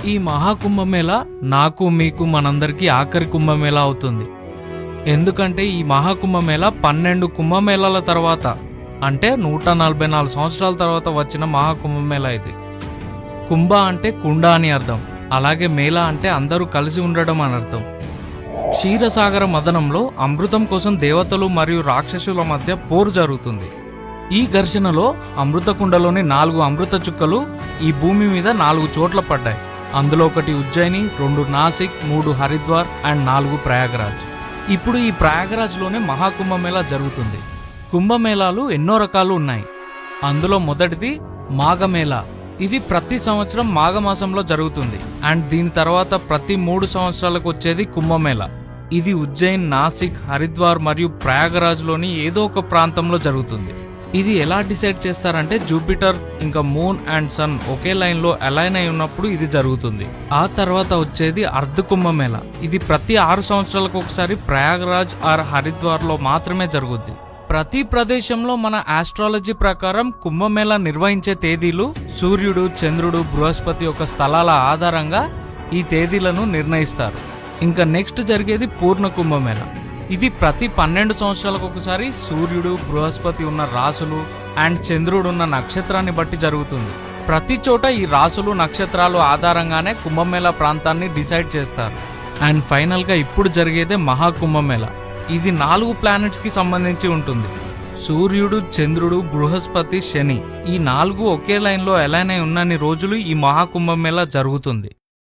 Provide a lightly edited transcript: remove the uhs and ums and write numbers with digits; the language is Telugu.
ఈ మహాకుంభమేళ నాకు మీకు మనందరికీ ఆఖరి కుంభమేళా అవుతుంది. ఎందుకంటే ఈ మహాకుంభమేళ 12 కుంభమేళాల తర్వాత, అంటే 144 సంవత్సరాల తర్వాత వచ్చిన మహాకుంభమేళా ఇది. కుంభ అంటే కుండ అని అర్థం, అలాగే మేళ అంటే అందరూ కలిసి ఉండడం అని అర్థం. క్షీరసాగర మదనంలో అమృతం కోసం దేవతలు మరియు రాక్షసుల మధ్య పోరు జరుగుతుంది. ఈ ఘర్షణలో అమృతకుండలోని 4 అమృత చుక్కలు ఈ భూమి మీద 4 చోట్ల పడ్డాయి. అందులో 1 ఉజ్జయిని, 2 నాసిక్, 3 హరిద్వార్ అండ్ 4 ప్రయాగరాజ్. ఇప్పుడు ఈ ప్రయాగరాజ్లోనే మహాకుంభమేళా జరుగుతుంది. కుంభమేళాలు ఎన్నో రకాలు ఉన్నాయి. అందులో మొదటిది మాఘమేళా. ఇది ప్రతి సంవత్సరం మాఘమాసంలో జరుగుతుంది. అండ్ దీని తర్వాత ప్రతి 3 సంవత్సరాలకు వచ్చేది కుంభమేళా. ఇది ఉజ్జయిన్, నాసిక్, హరిద్వార్ మరియు ప్రయాగరాజ్లోని ఏదో ఒక ప్రాంతంలో జరుగుతుంది. ఇది ఎలా డిసైడ్ చేస్తారంటే జూపిటర్ ఇంకా మూన్ అండ్ సన్ ఒకే లైన్లో అలైన్ అయి ఉన్నప్పుడు ఇది జరుగుతుంది. ఆ తర్వాత వచ్చేది అర్ధ కుంభమేళా. ఇది ప్రతి 6 సంవత్సరాలకు ఒకసారి ప్రయాగరాజ్ ఆర్ హరిద్వార్లో మాత్రమే జరుగుద్ది. ప్రతి ప్రదేశంలో మన ఆస్ట్రాలజీ ప్రకారం కుంభమేళా నిర్వహించే తేదీలు సూర్యుడు, చంద్రుడు, బృహస్పతి యొక్క స్థలాల ఆధారంగా ఈ తేదీలను నిర్ణయిస్తారు. ఇంకా నెక్స్ట్ జరిగేది పూర్ణ కుంభమేళా. ఇది ప్రతి 12 సంవత్సరాలకు ఒకసారి సూర్యుడు, బృహస్పతి ఉన్న రాసులు అండ్ చంద్రుడు ఉన్న నక్షత్రాన్ని బట్టి జరుగుతుంది. ప్రతి చోట ఈ రాసులు, నక్షత్రాలు ఆధారంగానే కుంభమేళా ప్రాంతాన్ని డిసైడ్ చేస్తారు. అండ్ ఫైనల్గా ఇప్పుడు జరిగేదే మహాకుంభమేళా. ఇది 4 ప్లానెట్స్ కి సంబంధించి ఉంటుంది. సూర్యుడు, చంద్రుడు, బృహస్పతి, శని, ఈ 4 ఒకే లైన్లో అలైన్ అయి ఉన్నన్ని రోజులు ఈ మహాకుంభమేళా జరుగుతుంది.